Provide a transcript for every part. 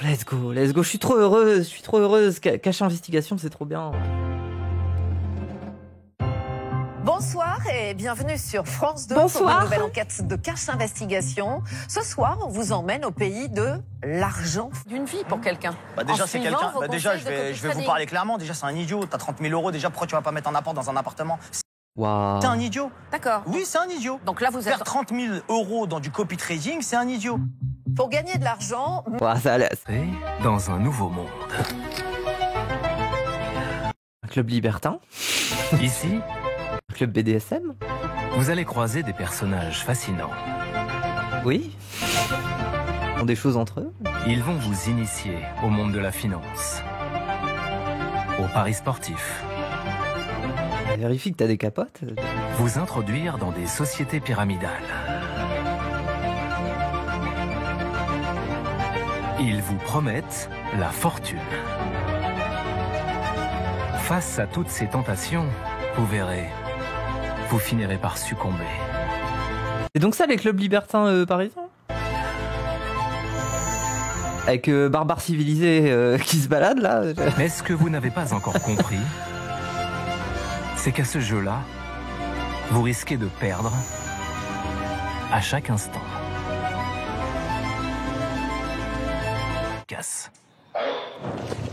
Let's go, let's go. Je suis trop heureuse. Cache Investigation, c'est trop bien. Bonsoir et bienvenue sur France 2 Bonsoir. pour une nouvelle enquête de Cache Investigation. Ce soir, on vous emmène au pays de l'argent d'une vie pour quelqu'un. Déjà, c'est quelqu'un. Déjà, je vais vous parler clairement. Déjà, c'est un idiot. T'as 30 000 euros. Déjà, pourquoi tu vas pas mettre un apport dans un appartement? Waouh. C'est un idiot. D'accord. Oui, c'est un idiot. Donc là, vous êtes... Faire 30 000 euros dans du copy trading, c'est un idiot. Pour gagner de l'argent... Waouh, ça laisse. Dans un nouveau monde. Un club libertin. Ici, Un club BDSM. vous allez croiser des personnages fascinants. Oui. Ils ont des choses entre eux. Ils vont vous initier au monde de la finance, au paris sportif, Vérifie que t'as des capotes. vous introduire dans des sociétés pyramidales. Ils vous promettent la fortune. Face à toutes ces tentations, vous verrez, vous finirez par succomber. C'est donc ça les clubs libertins parisiens? Avec barbares civilisés qui se baladent là. Mais ce que vous n'avez pas encore compris, c'est qu'à ce jeu-là, vous risquez de perdre à chaque instant. Casse.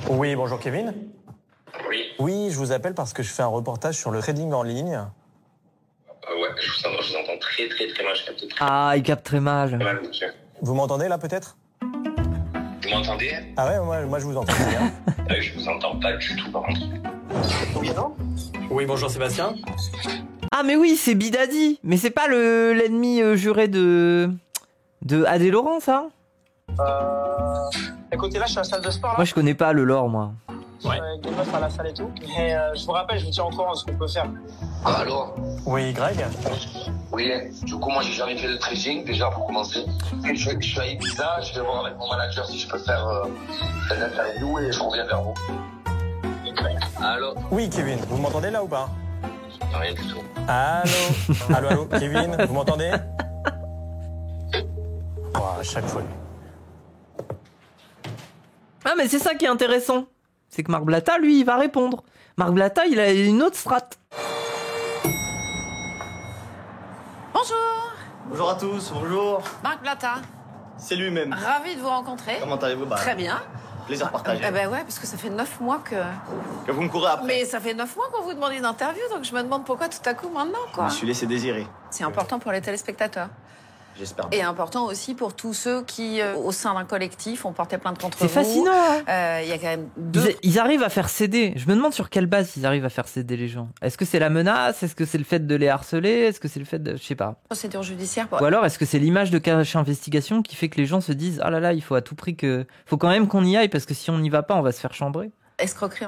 Oui, bonjour Kevin. Oui, Oui, je vous appelle parce que je fais un reportage sur le trading en ligne. ouais, je vous entends très mal, je capte très Ah, il capte très mal. mal, monsieur. Vous m'entendez là peut-être? Vous m'entendez? Ah ouais, moi je vous entends bien. Je vous entends pas du tout, par contre. Oui, non? Oui, bonjour Sébastien. Ah mais oui, c'est Bidadi. Mais c'est pas l'ennemi juré de Adé Laurent, ça? Écoutez, là, je suis à la salle de sport, là. Moi je connais pas le lore, moi. Ouais. Avec les meufs à la salle et tout. Et je vous rappelle, je vous tiens au courant de ce qu'on peut faire. Ah, allô? Oui, Greg. Oui, du coup, moi, j'ai jamais fait de trading, déjà, pour commencer. Puis, je suis à Ibiza, je vais voir avec mon manager si je peux faire une interview et je reviens vers vous. Allô? Oui, Kevin, vous m'entendez là ou pas? Rien du tout. Allô, Kevin, vous m'entendez? Oh, à chaque fois. Ah mais c'est ça qui est intéressant. C'est que Marc Blatta, lui, il va répondre. Marc Blatta, il a une autre strate. Bonjour, Bonjour à tous, bonjour. Marc Blatta. C'est lui-même. Ravi de vous rencontrer. Comment allez-vous? Très bien. Plaisir partagé. Eh ben ouais, parce que ça fait 9 mois que... Que vous me courez après. Mais ça fait 9 mois qu'on vous demande une interview, donc je me demande pourquoi tout à coup maintenant, Je quoi. me suis laissé désirer. C'est important pour les téléspectateurs. J'espère bien. Et important aussi pour tous ceux qui, au sein d'un collectif, ont porté plainte contre vous. C'est fascinant, hein. Il y a quand même deux... Ils arrivent à faire céder. Je me demande sur quelle base ils arrivent à faire céder les gens. Est-ce que c'est la menace? Est-ce que c'est le fait de les harceler? Est-ce que c'est le fait de... Je sais pas. procédures judiciaires. Ou alors est-ce que c'est l'image de Cache Investigation qui fait que les gens se disent « Ah là là, il faut à tout prix que... Faut quand même qu'on y aille parce que si on n'y va pas, on va se faire chambrer. » Escroquerie.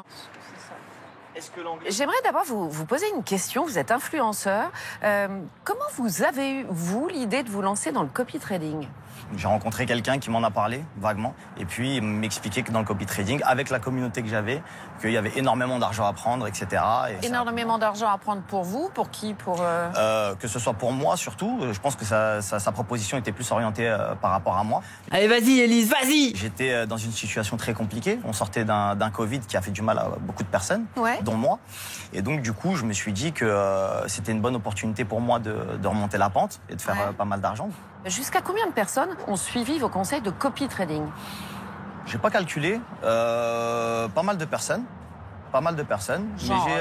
Est-ce que l'anglais... J'aimerais d'abord vous poser une question. Vous êtes influenceur. Comment vous avez eu, vous, l'idée de vous lancer dans le copy trading? J'ai rencontré quelqu'un qui m'en a parlé, vaguement, et puis il m'expliquait que dans le copy trading, avec la communauté que j'avais, qu'il y avait énormément d'argent à prendre, etc. Et Énormément d'argent à prendre pour vous, pour qui? Pour que ce soit pour moi surtout, je pense que sa proposition était plus orientée par rapport à moi. Allez, vas-y, Élise, vas-y! J'étais dans une situation très compliquée. On sortait d'un Covid qui a fait du mal à beaucoup de personnes, Ouais. dont moi. Et donc, du coup, je me suis dit que c'était une bonne opportunité pour moi de remonter la pente et de faire Ouais. pas mal d'argent. Jusqu'à combien de personnes ont suivi vos conseils de copy trading? J'ai pas calculé. Pas mal de personnes. Pas mal de personnes. Genre, mais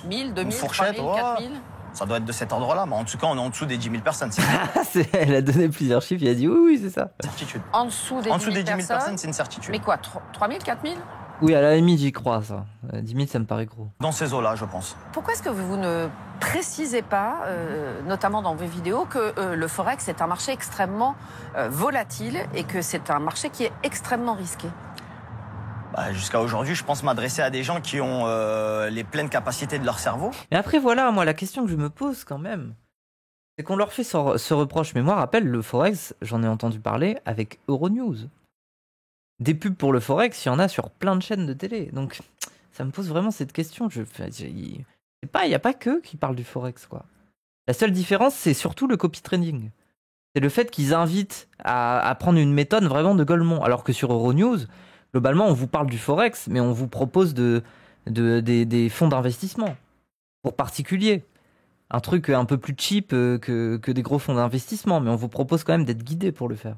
j'ai 1000, 2000, fourchette, 3000, 4000? ça doit être de cet ordre-là. Mais en tout cas, on est en dessous des 10 000 personnes. C'est une Elle a donné plusieurs chiffres, il a dit oui, c'est ça. certitude. En dessous des En dessous 10 des 000 10 000 personnes, c'est une certitude. Mais quoi, 3000, 4000? Oui, à la limite, j'y crois, ça. 10 000, ça me paraît gros. Dans ces eaux-là, je pense. Pourquoi est-ce que vous ne précisez pas, notamment dans vos vidéos, que le Forex est un marché extrêmement volatile et que c'est un marché qui est extrêmement risqué? Jusqu'à aujourd'hui, je pense m'adresser à des gens qui ont les pleines capacités de leur cerveau. Mais après, voilà, moi, la question que je me pose quand même, c'est qu'on leur fait ce reproche. Mais moi, rappelle, le Forex, j'en ai entendu parler avec Euronews. Des pubs pour le Forex, il y en a sur plein de chaînes de télé. Donc, ça me pose vraiment cette question. Il n'y a pas que qui parlent du Forex, quoi. La seule différence, c'est surtout le copy trading. C'est le fait qu'ils invitent à prendre une méthode vraiment de Golemont. Alors que sur Euronews, globalement, on vous parle du Forex, mais on vous propose des fonds d'investissement pour particuliers. Un truc un peu plus cheap que des gros fonds d'investissement, mais on vous propose quand même d'être guidé pour le faire.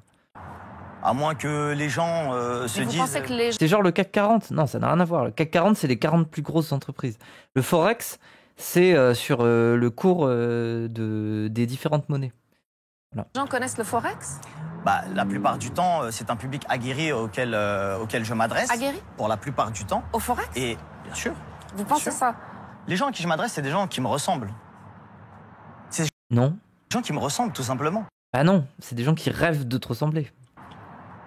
À moins que les gens se Mais vous disent... pensez que les C'est genre le CAC 40. Non, ça n'a rien à voir. Le CAC 40, c'est les 40 plus grosses entreprises. Le Forex, c'est sur le cours des différentes monnaies. gens connaissent le Forex? Bah, la plupart du temps, c'est un public aguerri auquel je m'adresse. Aguerri? Pour la plupart du temps. Au Forex? Et bien sûr, Vous pensez sûr. ça? les gens à qui je m'adresse, c'est des gens qui me ressemblent. Non. Des gens qui me ressemblent, tout simplement. Ah non, c'est des gens qui rêvent de te ressembler.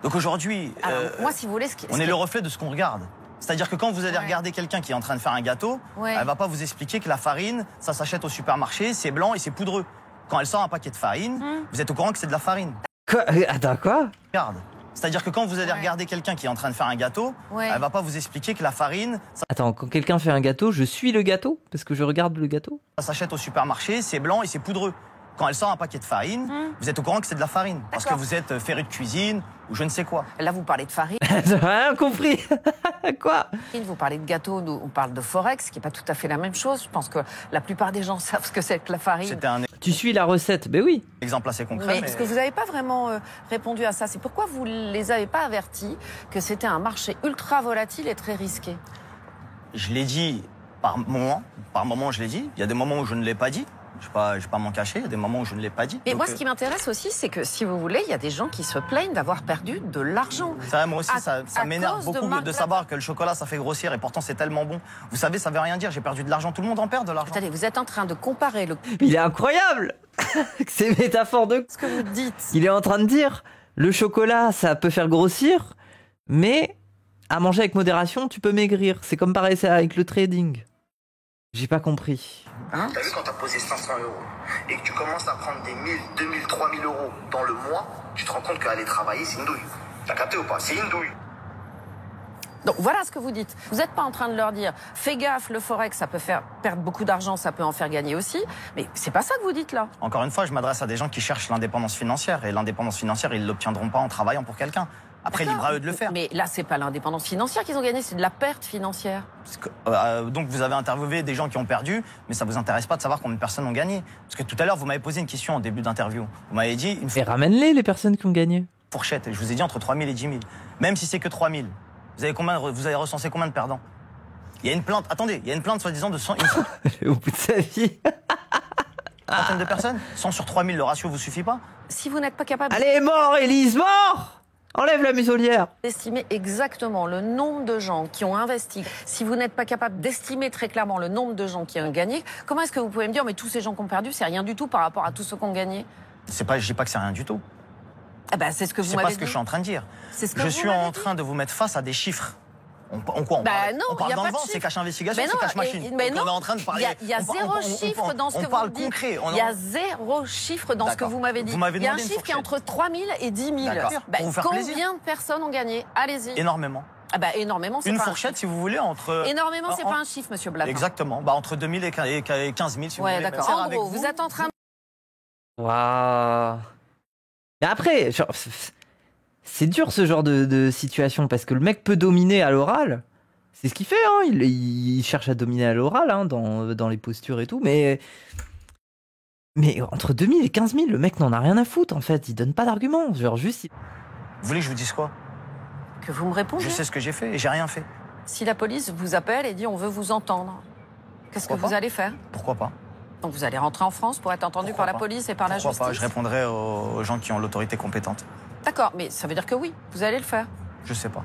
Donc aujourd'hui, Alors, moi, si vous voulez, on est le reflet de ce qu'on regarde. C'est-à-dire que quand vous allez Ouais. regarder quelqu'un qui est en train de faire un gâteau, Ouais. elle va pas vous expliquer que la farine, ça s'achète au supermarché, c'est blanc et c'est poudreux. Quand elle sort un paquet de farine, vous êtes au courant que c'est de la farine. Quoi? Attends, quoi? Regarde. C'est-à-dire que quand vous allez Ouais. regarder quelqu'un qui est en train de faire un gâteau, Ouais. elle va pas vous expliquer que la farine, Attends, quand quelqu'un fait un gâteau, je suis le gâteau? Parce que je regarde le gâteau? ça s'achète au supermarché, c'est blanc et c'est poudreux. Quand elle sort un paquet de farine, vous êtes au courant que c'est de la farine. Parce que D'accord. vous êtes féru de cuisine ou je ne sais quoi. Là, vous parlez de farine, J'ai rien compris. Quoi? vous parlez de gâteau, nous, on parle de Forex, qui n'est pas tout à fait la même chose. Je pense que la plupart des gens savent ce que c'est que la farine. C'était un Tu suis la recette? Ben oui. exemple assez concret. Mais ce que vous n'avez pas vraiment répondu à ça, c'est pourquoi vous ne les avez pas avertis que c'était un marché ultra volatile et très risqué? Je l'ai dit par moment je l'ai dit. Il y a des moments où je ne l'ai pas dit. Je ne vais pas m'en cacher, il y a des moments où je ne l'ai pas dit. Mais Donc, moi, ce qui m'intéresse aussi, c'est que si vous voulez, il y a des gens qui se plaignent d'avoir perdu de l'argent. ça, moi aussi, À- ça à m'énerve cause de beaucoup Marc de savoir que le chocolat, ça fait grossir et pourtant c'est tellement bon. Vous savez, ça veut rien dire, j'ai perdu de l'argent, tout le monde en perd de l'argent. Attendez, vous êtes en train de comparer Il est incroyable. Ces métaphores de... ce que vous dites. Il est en train de dire, le chocolat, ça peut faire grossir, mais à manger avec modération, tu peux maigrir. C'est comme pareil ça avec le trading. J'ai pas compris. Hein? T'as vu quand t'as posé 500 € et que tu commences à prendre des 1000, 2000, 3000 € dans le mois, tu te rends compte qu'aller travailler, c'est une douille. T'as capté ou pas? C'est une douille. Donc voilà ce que vous dites. Vous n'êtes pas en train de leur dire, fais gaffe, le Forex, ça peut faire perdre beaucoup d'argent, ça peut en faire gagner aussi. Mais c'est pas ça que vous dites là. Encore une fois, je m'adresse à des gens qui cherchent l'indépendance financière. Et l'indépendance financière, ils ne l'obtiendront pas en travaillant pour quelqu'un. Après, libre à eux de le faire. Mais là, c'est pas l'indépendance financière qu'ils ont gagné, c'est de la perte financière. Parce que, donc vous avez interviewé des gens qui ont perdu, mais ça vous intéresse pas de savoir combien de personnes ont gagné. Parce que tout à l'heure, vous m'avez posé une question en début d'interview. Vous m'avez dit une Et ramène-les, les personnes qui ont gagné. fourchette. Et je vous ai dit entre 3000 et 10 000. Même si c'est que 3000. Vous avez recensé combien de perdants? Il y a une plainte, attendez, il y a une plainte soi-disant de 100, Au bout de sa vie. centaine de personnes. 100 sur 3000, le ratio vous suffit pas? Si vous n'êtes pas capable Allez, mort, Élise, mort! Enlève la muselière. d'estimer exactement le nombre de gens qui ont investi, si vous n'êtes pas capable d'estimer très clairement le nombre de gens qui ont gagné, comment est-ce que vous pouvez me dire, mais tous ces gens qui ont perdu, c'est rien du tout par rapport à tous ceux qui ont gagné? C'est pas, je dis pas que c'est rien du tout. Ah ben, c'est ce que vous C'est m'avez pas dit. ce que je suis en train de dire. C'est ce que Je vous suis m'avez en dit. train de vous mettre face à des chiffres. On parle, Bah non, on parle y a dans pas le de vent, c'est chiffres. cache investigation, Mais c'est non, cache machine. mais Donc non, on est en train de parler. Il y a zéro chiffre dans ce que on parle vous dites. concret. Il y a zéro chiffre dans ce que D'accord. vous m'avez dit. Vous m'avez Il y a un demandé une chiffre qui est fourchette. entre 3000 et 10 000. D'accord. Bah, Pour vous faire combien plaisir. de personnes ont gagné? Allez-y. Énormément. Ah bah, énormément, c'est Une pas un fourchette, chiffre. si vous voulez, entre. Énormément, c'est en- pas un chiffre, monsieur Blatin. Exactement. Bah, entre 2000 et 15 000, si vous Ouais, voulez. d'accord. Mais En avec gros, vous êtes en train de... Waouh. Mais après, genre, c'est dur ce genre de situation parce que le mec peut dominer à l'oral. C'est ce qu'il fait, hein. Il cherche à dominer à l'oral, hein, dans les postures et tout. Mais entre 2000 et 15 000, le mec n'en a rien à foutre en fait. Il donne pas d'argument. Genre juste. Vous voulez que je vous dise quoi? Que vous me répondiez. Je sais ce que j'ai fait et j'ai rien fait. Si la police vous appelle et dit on veut vous entendre, qu'est-ce que Pourquoi vous pas allez faire? Pourquoi pas? Donc vous allez rentrer en France pour être entendu Pourquoi par la pas police et par la Pourquoi justice? pas? Je répondrai aux gens qui ont l'autorité compétente. D'accord, mais ça veut dire que oui, vous allez le faire. Je sais pas.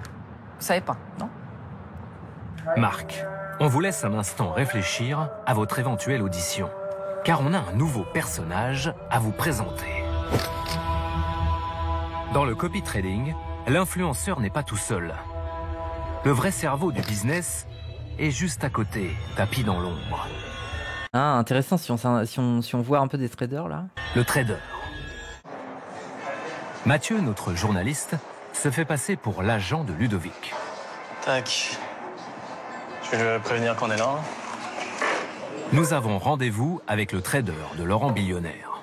Vous savez pas. Non. Marc, on vous laisse un instant réfléchir à votre éventuelle audition, car on a un nouveau personnage à vous présenter. Dans le copy trading, l'influenceur n'est pas tout seul. Le vrai cerveau du business est juste à côté, tapis dans l'ombre. Ah, intéressant si on voit un peu des traders là. Le trader. Mathieu, notre journaliste, se fait passer pour l'agent de Ludovic. Tac. Je vais le prévenir qu'on est là. Nous avons rendez-vous avec le trader de Laurent Billionnaire.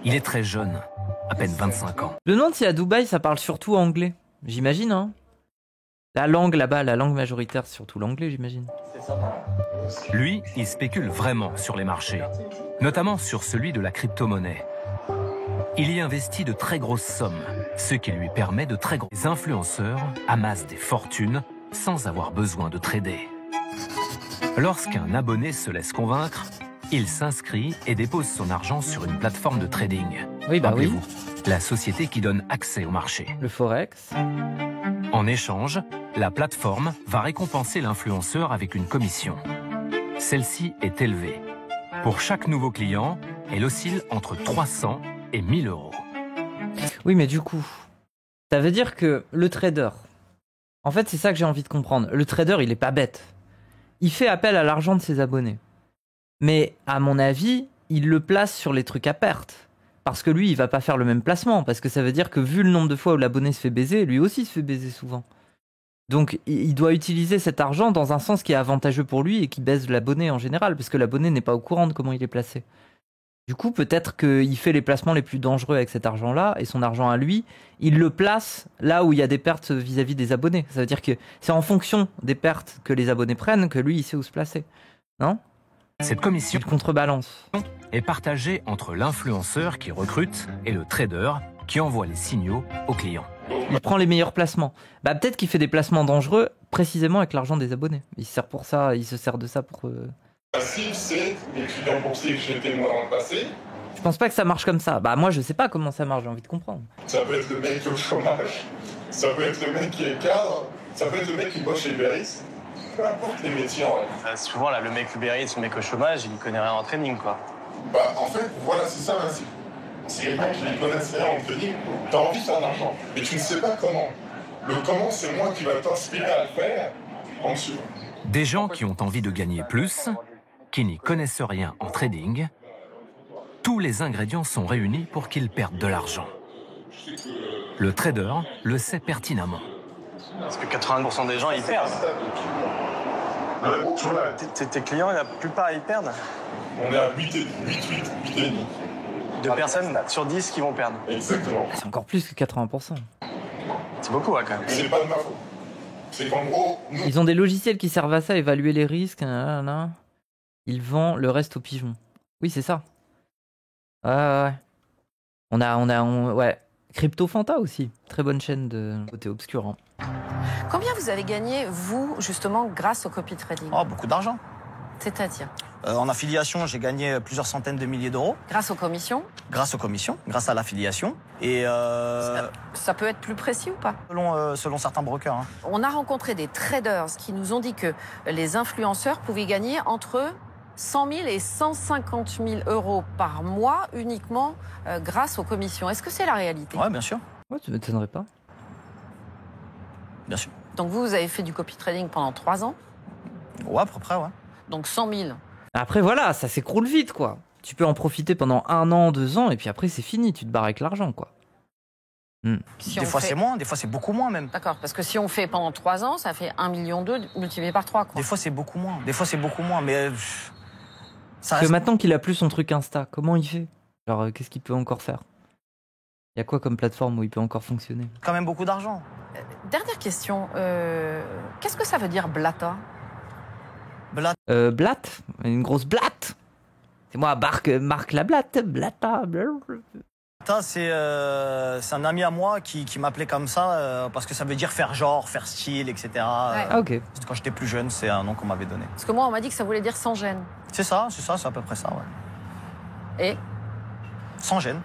Il est très jeune, à peine 25 ans. Je me demande si à Dubaï, ça parle surtout anglais. J'imagine, hein. La langue là-bas, la langue majoritaire, c'est surtout l'anglais, j'imagine. Lui, il spécule vraiment sur les marchés, notamment sur celui de la crypto-monnaie. Il y investit de très grosses sommes, ce qui lui permet de très gros. Les influenceurs amassent des fortunes sans avoir besoin de trader. Lorsqu'un abonné se laisse convaincre, il s'inscrit et dépose son argent sur une plateforme de trading. Oui, bah oui. Rappelez-vous, la société qui donne accès au marché. Le Forex. En échange, la plateforme va récompenser l'influenceur avec une commission. Celle-ci est élevée. Pour chaque nouveau client, elle oscille entre 300 et 1000 euros. Oui, mais du coup, ça veut dire que le trader, en fait, c'est ça que j'ai envie de comprendre. Le trader, il est pas bête. Il fait appel à l'argent de ses abonnés. Mais à mon avis, il le place sur les trucs à perte. Parce que lui, il va pas faire le même placement. Parce que ça veut dire que vu le nombre de fois où l'abonné se fait baiser, lui aussi se fait baiser souvent. Donc, il doit utiliser cet argent dans un sens qui est avantageux pour lui et qui baise l'abonné en général. Parce que l'abonné n'est pas au courant de comment il est placé. Du coup, peut-être qu'il fait les placements les plus dangereux avec cet argent-là. Et son argent à lui, il le place là où il y a des pertes vis-à-vis des abonnés. Ça veut dire que c'est en fonction des pertes que les abonnés prennent que lui, il sait où se placer. Non ? Cette commission Il contrebalance. est partagée entre l'influenceur qui recrute et le trader qui envoie les signaux aux clients. Il prend les meilleurs placements. Bah, peut-être qu'il fait des placements dangereux précisément avec l'argent des abonnés. Il se sert pour ça, il se sert de ça pour... Passif, c'est les clients boursiers que j'étais moi dans le passé. Je pense pas que ça marche comme ça. Bah moi je sais pas comment ça marche, j'ai envie de comprendre. Ça peut être le mec au chômage, ça peut être le mec qui est cadre, ça peut être le mec qui bosse chez Uber Eats. Peu importe les métiers en vrai. Souvent, là, le mec Uber Eats, le mec au chômage, il connaît rien en trading, quoi. Bah en fait, voilà, c'est ça l'insigne. C'est les mecs qui ne connaissent rien en trading, t'as envie de faire de l'argent, mais tu ne sais pas comment. Le comment, c'est moi qui va t'inspirer à le faire en dessous. Des gens qui ont envie de gagner plus, qui n'y connaissent rien en trading, tous les ingrédients sont réunis pour qu'ils perdent de l'argent. Le trader le sait pertinemment. Parce que 80% des gens, ils perdent. Tu vois, Tes clients, la plupart, ils perdent. on est à 8 et demi. Deux personnes sur 10 qui vont perdre. Exactement. C'est encore plus que 80%. C'est beaucoup, hein, quand même. C'est pas de ma faute. C'est qu'en gros, nous, Ils ont des logiciels qui servent à ça, évaluer les risques, nanana. Ils vendent le reste aux pigeons. Oui, c'est ça. Ouais. Ouais. Crypto Fanta aussi. Très bonne chaîne de côté obscur. Hein. Combien vous avez gagné, vous, justement, grâce au copy trading? Oh, beaucoup d'argent. C'est-à-dire En affiliation, j'ai gagné plusieurs centaines de milliers d'euros. grâce aux commissions? Grâce aux commissions, grâce à l'affiliation. Et Ça peut être plus précis ou pas? selon certains brokers. Hein. On a rencontré des traders qui nous ont dit que les influenceurs pouvaient gagner entre 100 000 et 150 000 euros par mois uniquement grâce aux commissions. Est-ce que c'est la réalité? Ouais, bien sûr. Ouais, tu m'étonnerais pas. Bien sûr. Donc vous avez fait du copy trading pendant 3 ans, Ouais, à peu près, ouais. donc 100 000. Après, voilà, ça s'écroule vite, quoi. Tu peux en profiter pendant 1 an, 2 ans, et puis après, c'est fini. Tu te barres avec l'argent, quoi. Si Des on fois, fait- c'est moins, des fois, c'est beaucoup moins même. D'accord, parce que si on fait pendant 3 ans, ça fait 1,2 million multiplié par 3. Quoi. Des fois, c'est beaucoup moins. Des fois, c'est beaucoup moins. Mais ça Parce reste... que maintenant qu'il a plus son truc Insta, comment il fait? Genre, qu'est-ce qu'il peut encore faire? Il y a quoi comme plateforme où il peut encore fonctionner? quand même beaucoup d'argent. Dernière question, qu'est-ce que ça veut dire blata? Blatt? Une grosse blatte? C'est moi, Marc la blatte. Blata. Ça, c'est un ami à moi qui m'appelait comme ça parce que ça veut dire faire genre, faire style, etc. Ah, ok. Quand j'étais plus jeune, c'est un nom qu'on m'avait donné. Parce que moi, on m'a dit que ça voulait dire sans gêne. C'est ça, c'est à peu près ça, ouais. Et Sans gêne.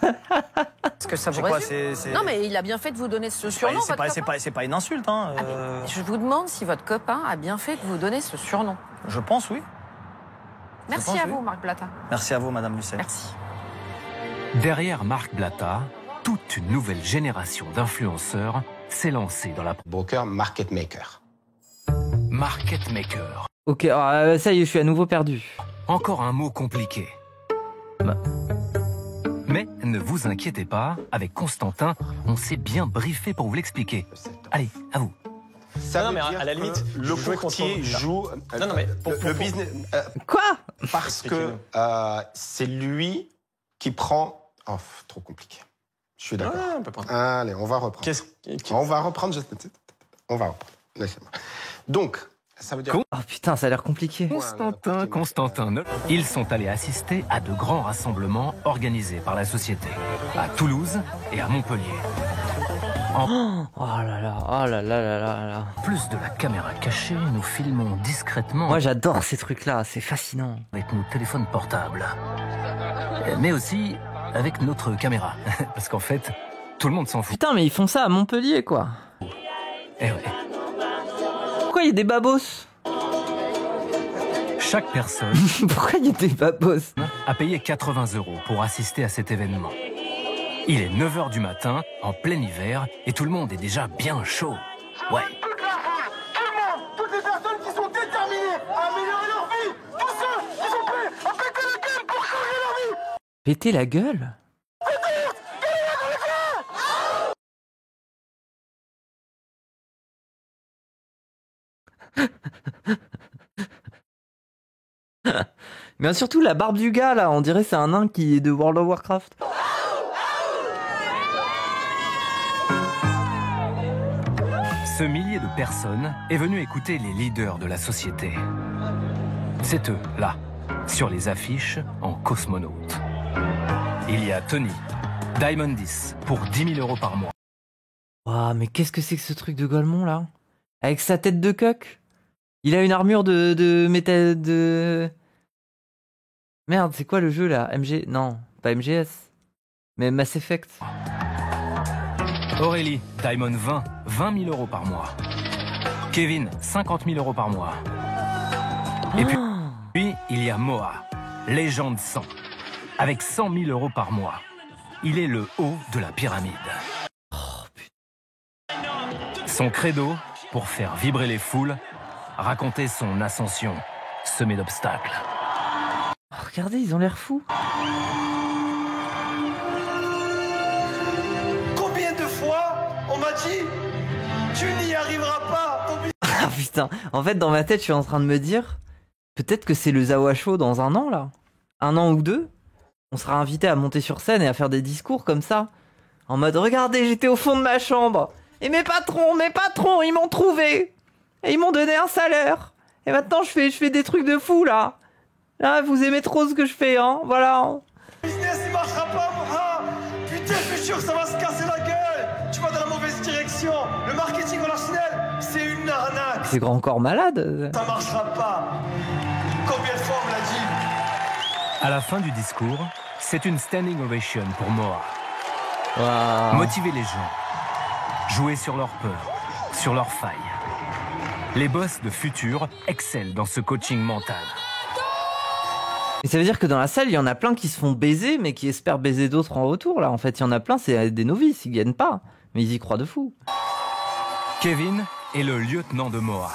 est-ce que ça vous C'est quoi, résume c'est... Non, mais il a bien fait de vous donner ce surnom, c'est votre copain. pas une insulte, hein. Ah, mais je vous demande si votre copain a bien fait de vous donner ce surnom. Je pense, oui. Merci pense, à oui. vous, Marc Blata. Merci à vous, Madame Lucet. Merci. Derrière Marc Blatta, toute une nouvelle génération d'influenceurs s'est lancée dans la Broker market maker. market maker. Ok, ça y est, je suis à nouveau perdu. Encore un mot compliqué. Mais ne vous inquiétez pas, avec Constantin, on s'est bien briefé pour vous l'expliquer. Allez, à vous. Ça Non, veut mais dire à la que limite, le jouer courtier contre- joue Non, non, mais pour- le business. Quoi? Parce que c'est lui qui prend... Oh, trop compliqué. Je suis d'accord. on peut prendre. Allez, on va reprendre. On va reprendre. On va reprendre. Laissez-moi. Donc, ça veut dire... Oh putain, ça a l'air compliqué. Constantin. Ils sont allés assister à de grands rassemblements organisés par la société, à Toulouse et à Montpellier. Oh là là, oh là là là là là. Plus de la caméra cachée, nous filmons discrètement. Moi j'adore ces trucs-là, c'est fascinant. Avec nos téléphones portables. Mais aussi avec notre caméra. Parce qu'en fait, tout le monde s'en fout. Putain, mais ils font ça à Montpellier, quoi. Eh ouais. Pourquoi il y a des babos? Chaque personne... Pourquoi il y a des babos? ...a payé 80 € pour assister à cet événement. Il est 9h du matin, en plein hiver, et tout le monde est déjà bien chaud. Ouais. Toute la foule, tout le monde, toutes les personnes qui sont déterminées à améliorer leur vie, tous ceux qui sont prêts à péter la gueule pour changer leur vie. Péter la gueule? Mais surtout la barbe du gars là, on dirait c'est un nain qui est de World of Warcraft. Ce millier de personnes est venu écouter les leaders de la société. C'est eux, là, sur les affiches en cosmonaute. Il y a Tony, Diamond 10, pour 10 000 € par mois. Waouh, mais qu'est-ce que c'est que ce truc de Golemont là? Avec sa tête de coq? Il a une armure de Merde, c'est quoi le jeu là? MG... Non, pas MGS. Mais Mass Effect. Aurélie, Diamond 20 000 € par mois. Kevin, 50 000 € par mois. Et puis, il y a Moa, légende 100, avec 100 000 € par mois. Il est le haut de la pyramide. Son credo, pour faire vibrer les foules, raconter son ascension, semée d'obstacles. Oh, regardez, ils ont l'air fous. Combien de fois on m'a dit tu n'y arriveras pas. Ah putain, en fait dans ma tête je suis en train de me dire peut-être que c'est le Zawa Show dans un an là. Un an ou deux. On sera invité à monter sur scène et à faire des discours comme ça. En mode regardez, j'étais au fond de ma chambre. Et mes patrons, ils m'ont trouvé. Et ils m'ont donné un salaire. Et maintenant je fais des trucs de fou là. Là, vous aimez trop ce que je fais, hein. Voilà. Le business il marchera pas, Moha. Putain, je suis sûr que ça va se casser la gueule. Tu vas dans la mauvaise direction. Le marketing relationnel, c'est une arnaque. C'est grand corps malade. Ça marchera pas. Combien de fois on me l'a dit? À la fin du discours, c'est une standing ovation pour Moa. Wow. Motiver les gens. Jouer sur leurs peurs, sur leurs failles. Les boss de futur excellent dans ce coaching mental. Et ça veut dire que dans la salle, il y en a plein qui se font baiser, mais qui espèrent baiser d'autres en retour. Là, en fait, il y en a plein, c'est des novices, ils gagnent pas. Mais ils y croient de fou. Kevin est le lieutenant de Moa.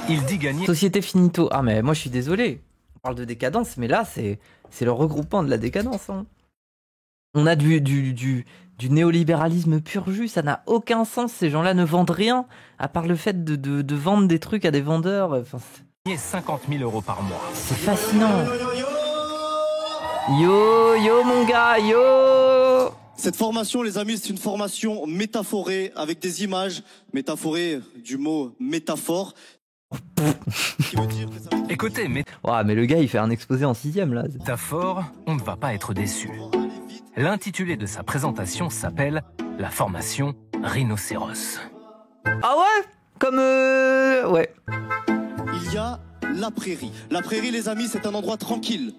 Il dit gagner... Société Finito. Ah, mais moi, je suis désolé. On parle de décadence, mais là, c'est le regroupement de la décadence. Hein. On a du néolibéralisme pur jus, ça n'a aucun sens. Ces gens-là ne vendent rien, à part le fait de vendre des trucs à des vendeurs. Enfin, 50 000 € par mois. C'est fascinant. Yo, mon gars, yo. Cette formation, les amis, c'est une formation métaphorée avec des images, métaphorée du mot métaphore. Écoutez, mais le gars, il fait un exposé en 6e, là. Métaphore, on ne va pas être déçu. L'intitulé de sa présentation s'appelle « La formation Rhinocéros ». Ah ouais? Comme ouais. Il y a la prairie. La prairie, les amis, c'est un endroit tranquille.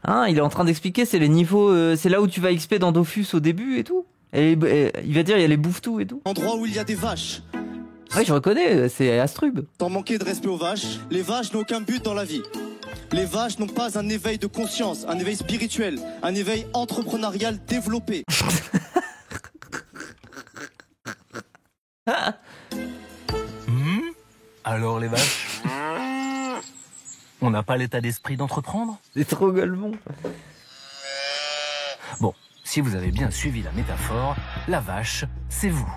Ah, il est en train d'expliquer, c'est les niveaux, c'est là où tu vas XP dans Dofus au début et tout. Et il va dire, il y a les bouffes-tout et tout. Endroit où il y a des vaches. Oui, je reconnais, c'est Astrub. Sans manquer de respect aux vaches, les vaches n'ont aucun but dans la vie. Les vaches n'ont pas un éveil de conscience, un éveil spirituel, un éveil entrepreneurial développé. Alors les vaches, on n'a pas l'état d'esprit d'entreprendre? C'est trop Golemont. Bon, si vous avez bien suivi la métaphore, la vache, c'est vous.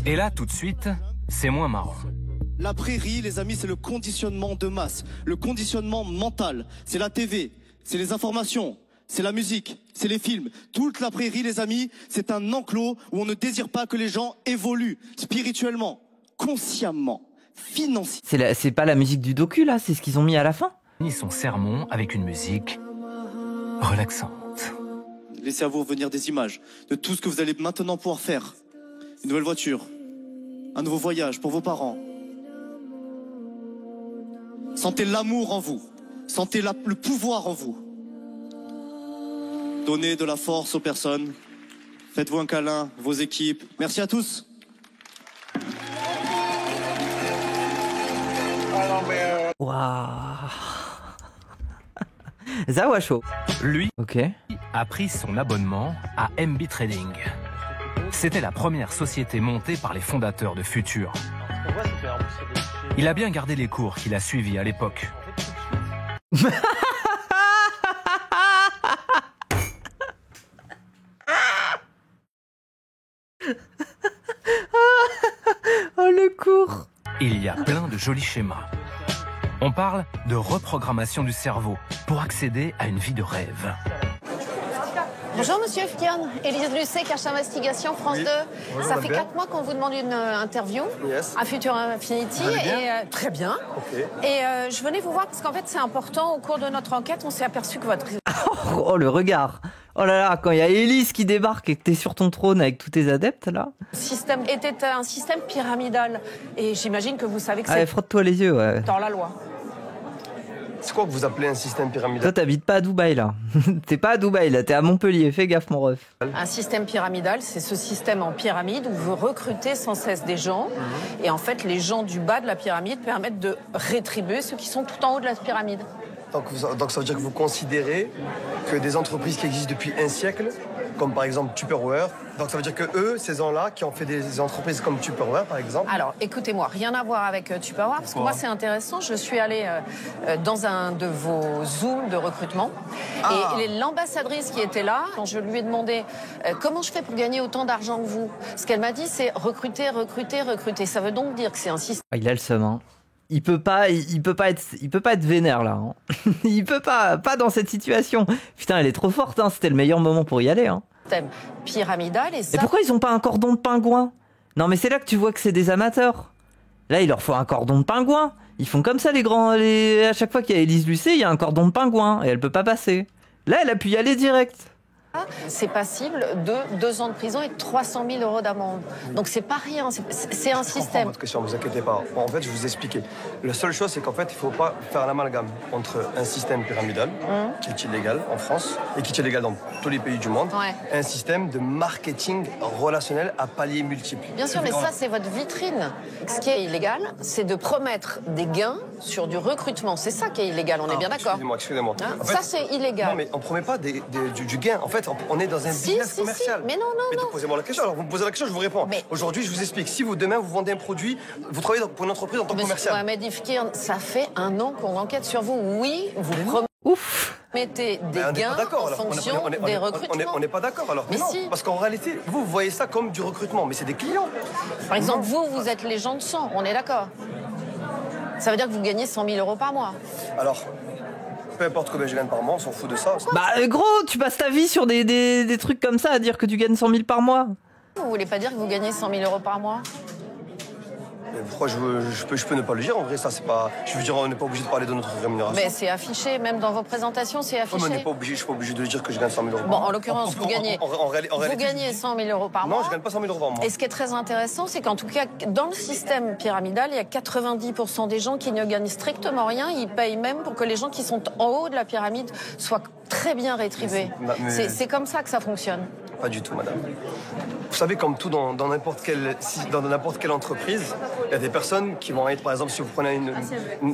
Et là, tout de suite, c'est moins marrant. La prairie, les amis, c'est le conditionnement de masse, le conditionnement mental. C'est la TV, c'est les informations, c'est la musique, c'est les films. Toute la prairie, les amis, c'est un enclos où on ne désire pas que les gens évoluent spirituellement, consciemment, financièrement. C'est pas la musique du docu, là? C'est ce qu'ils ont mis à la fin? Son sermon avec une musique relaxante. Laissez à vous revenir des images de tout ce que vous allez maintenant pouvoir faire. Une nouvelle voiture, un nouveau voyage pour vos parents. Sentez l'amour en vous. Sentez le pouvoir en vous. Donnez de la force aux personnes. Faites-vous un câlin, vos équipes. Merci à tous. Waouh. Zawasho. Lui Ok. a pris son abonnement à MB Trading. C'était la première société montée par les fondateurs de Futur. Il a bien gardé les cours qu'il a suivis à l'époque. Oh, le cours. Il y a plein de jolis schémas. On parle de reprogrammation du cerveau pour accéder à une vie de rêve. Bonjour Monsieur Fion, Élise Lucet, Cache Investigation, France 2. Bonjour, Ça fait bien. 4 mois qu'on vous demande une interview à Future Infinity. Vous allez bien Et, très bien. Ok. Et je venais vous voir parce qu'en fait c'est important, au cours de notre enquête, on s'est aperçu que votre Oh, le regard. Oh là là, quand il y a Élise qui débarque et que t'es sur ton trône avec tous tes adeptes, là. système était un système pyramidal. Et j'imagine que vous savez que Allez, c'est frotte-toi les yeux, ouais. dans la loi. C'est quoi que vous appelez un système pyramidal? Toi, t'habites pas à Dubaï, là. T'es pas à Dubaï, là. T'es à Montpellier. Fais gaffe, mon ref. Un système pyramidal, c'est ce système en pyramide où vous recrutez sans cesse des gens. Et en fait, les gens du bas de la pyramide permettent de rétribuer ceux qui sont tout en haut de la pyramide. Donc ça veut dire que vous considérez que des entreprises qui existent depuis un siècle, comme par exemple Tupperware, donc ça veut dire que eux, ces gens-là, qui ont fait des entreprises comme Tupperware par exemple. Alors, écoutez-moi, rien à voir avec Tupperware, parce que moi, c'est intéressant. Je suis allée dans un de vos Zooms de recrutement. Et l'ambassadrice qui était là, quand je lui ai demandé comment je fais pour gagner autant d'argent que vous, ce qu'elle m'a dit, c'est recruter, recruter, recruter. Ça veut donc dire que c'est un système. Ah, il a le seum, hein. Il peut pas être vénère, là. Hein. Il peut pas dans cette situation. Putain, elle est trop forte, hein. C'était le meilleur moment pour y aller, hein. Pyramidal et ça. Et pourquoi ils ont pas un cordon de pingouin? Non, mais c'est là que tu vois que c'est des amateurs. Là, il leur faut un cordon de pingouin. Ils font comme ça, les grands. À chaque fois qu'il y a Élise Lucet, il y a un cordon de pingouin et elle peut pas passer. Là, elle a pu y aller direct. C'est passible de 2 ans de prison et 300 000 euros d'amende. Donc c'est pas rien, c'est un système. Votre question, ne vous inquiétez pas. En fait, je vous expliquais. La seule chose, c'est qu'en fait, il ne faut pas faire l'amalgame entre un système pyramidal, qui est illégal en France, et qui est illégal dans tous les pays du monde, et un système de marketing relationnel à paliers multiples. Bien sûr, mais ça, c'est votre vitrine. Ce qui est illégal, c'est de promettre des gains sur du recrutement. C'est ça qui est illégal, on est bien d'accord. Excusez-moi. Hein, En fait, ça, c'est illégal. Non, mais on ne promet pas du gain. En fait, on est dans un business commercial. Mais non. Posez-moi la question. Alors, vous me posez la question, je vous réponds. Aujourd'hui, je vous explique. Si demain, vous vendez un produit, vous travaillez pour une entreprise en tant que commercial. Mohamed Ifkir, ça fait 1 an qu'on enquête sur vous. Oui, vous promettez des gains en fonction des recrutements. On n'est pas d'accord alors. Mais non, si. parce qu'en réalité, vous voyez ça comme du recrutement, mais c'est des clients. Par exemple, vous êtes les gens de sang, on est d'accord. Ça veut dire que vous gagnez 100 000 euros par mois. Alors, peu importe combien je gagne par mois, on s'en fout de ça. Bah gros, tu passes ta vie sur des trucs comme ça à dire que tu gagnes 100 000 par mois. Vous voulez pas dire que vous gagnez 100 000 euros par mois? Mais pourquoi je peux ne pas le dire? En vrai, ça, c'est pas. Je veux dire, on n'est pas obligé de parler de notre rémunération. Mais c'est affiché, même dans vos présentations, c'est affiché. Mais on n'est pas obligé, je suis pas obligé de dire que je gagne 100 000 euros. Bon, en l'occurrence, vous gagnez 100 000 euros par mois. Non, je gagne pas 100 000 euros par mois. Et ce qui est très intéressant, c'est qu'en tout cas, dans le système pyramidal, il y a 90% des gens qui ne gagnent strictement rien. Ils payent même pour que les gens qui sont en haut de la pyramide soient très bien rétribués. C'est comme ça que ça fonctionne. Pas du tout, madame. Vous savez, comme tout dans n'importe quelle entreprise, il y a des personnes qui vont être, par exemple, si vous prenez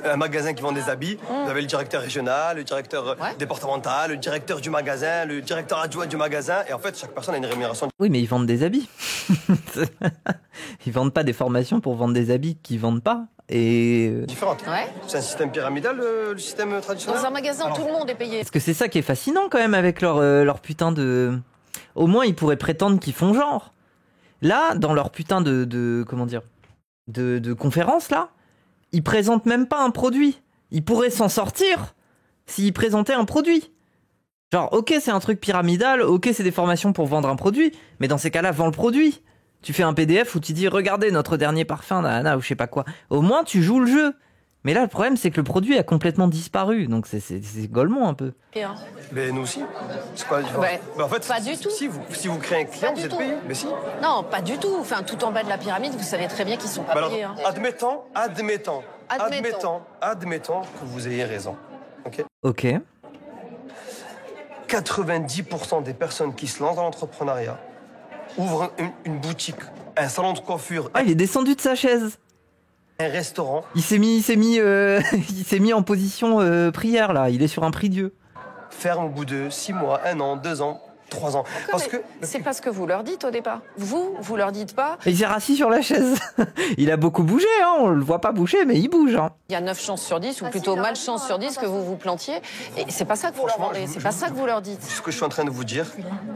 un magasin qui vend des habits, vous avez le directeur régional, le directeur départemental, le directeur du magasin, le directeur adjoint du magasin, et en fait, chaque personne a une rémunération. Oui, mais ils vendent des habits. Ils vendent pas des formations pour vendre des habits qu'ils vendent pas. Et différente. C'est un système pyramidal, le système traditionnel. Dans un magasin, tout le monde est payé. Parce que c'est ça qui est fascinant quand même avec leur putain de. Au moins, ils pourraient prétendre qu'ils font genre. Là, dans leur putain de comment dire, de conférence là, ils présentent même pas un produit. Ils pourraient s'en sortir s'ils présentaient un produit. Genre, ok, c'est un truc pyramidal, ok, c'est des formations pour vendre un produit, mais dans ces cas-là, vends le produit. Tu fais un PDF où tu dis, regardez notre dernier parfum, nanana, ou je sais pas quoi. Au moins, tu joues le jeu. Mais là, le problème, c'est que le produit a complètement disparu, donc c'est Golemont un peu. Mais nous aussi. C'est quoi la différence? Ouais. En fait, pas du tout. Si vous créez un client, vous êtes payé. Mais si. Non, pas du tout. Enfin, tout en bas de la pyramide, vous savez très bien qu'ils sont pas payés. Hein. Admettons que vous ayez raison. Ok. 90% des personnes qui se lancent dans l'entrepreneuriat ouvrent une boutique, un salon de coiffure. Ah, il est descendu de sa chaise. Un restaurant. Il s'est mis en position prière là. Il est sur un prie-dieu. Ferme au bout de 6 mois, 1 an, 2 ans, 3 ans. C'est pas ce que vous leur dites au départ. Vous leur dites pas. Il s'est rassis sur la chaise. Il a beaucoup bougé, hein. On le voit pas bouger, mais il bouge. Hein. Il y a 9 chances sur 10, ou plutôt malchance sur 10 que vous vous plantiez. Et c'est pas ça que vous leur vendez, c'est pas ça que vous leur dites. Ce que je suis en train de vous dire,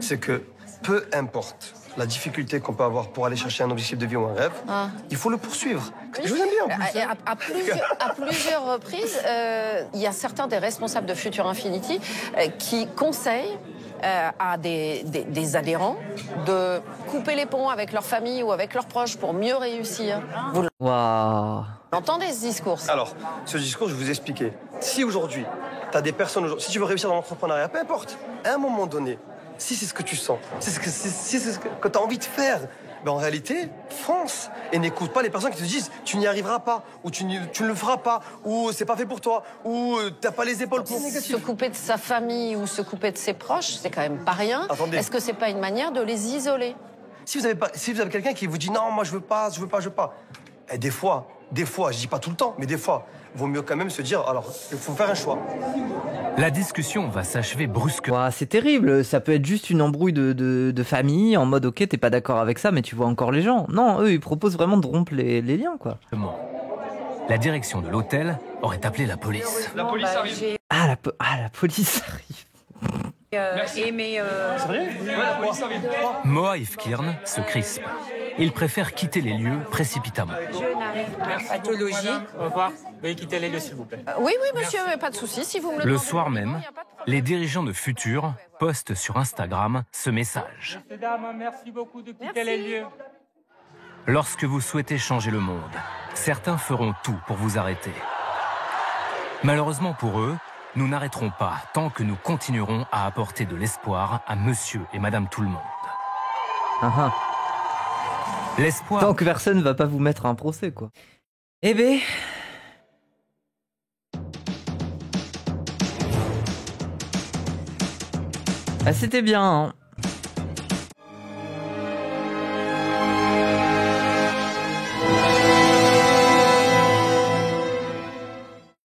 c'est que peu importe la difficulté qu'on peut avoir pour aller chercher un objectif de vie ou un rêve, il faut le poursuivre. Je vous aime bien en plus. À plusieurs reprises, il y a certains des responsables de Future Infinity qui conseillent à des adhérents de couper les ponts avec leur famille ou avec leurs proches pour mieux réussir. Vous entendez ce discours? Alors, ce discours, je vais vous expliquer. Si aujourd'hui, tu as des personnes, si tu veux réussir dans l'entrepreneuriat, peu importe, à un moment donné, si c'est ce que tu sens, si c'est ce que tu as envie de faire, ben en réalité, fonce et n'écoute pas les personnes qui te disent tu n'y arriveras pas, ou tu ne le feras pas, ou c'est pas fait pour toi, ou t'as pas les épaules pour se couper de sa famille ou se couper de ses proches, c'est quand même pas rien. Attendez. Est-ce que c'est pas une manière de les isoler? Si vous avez quelqu'un qui vous dit non, moi je veux pas, et des fois, je dis pas tout le temps, mais des fois, vaut mieux quand même se dire alors, il faut faire un choix. La discussion va s'achever brusquement. C'est terrible, ça peut être juste une embrouille de famille, en mode ok, t'es pas d'accord avec ça, mais tu vois encore les gens. Non, eux, ils proposent vraiment de rompre les liens, quoi. La direction de l'hôtel aurait appelé la police. La police arrive. La police arrive. La police arrive. Moa Ifkirn se crispe. Il préfère quitter les lieux précipitamment. Je n'arrive pas. Pathologie. Au revoir. Veuillez quitter les lieux, s'il vous plaît. Oui, monsieur, pas de souci. Si vous me le Le demandez, soir même, les dirigeants de Futur postent sur Instagram ce message. Messieurs, dames, merci beaucoup de quitter les lieux. Lorsque vous souhaitez changer le monde, certains feront tout pour vous arrêter. Malheureusement pour eux, nous n'arrêterons pas tant que nous continuerons à apporter de l'espoir à monsieur et madame tout le monde. L'espoir. Tant que personne ne va pas vous mettre un procès, quoi. Eh ben. C'était bien, hein.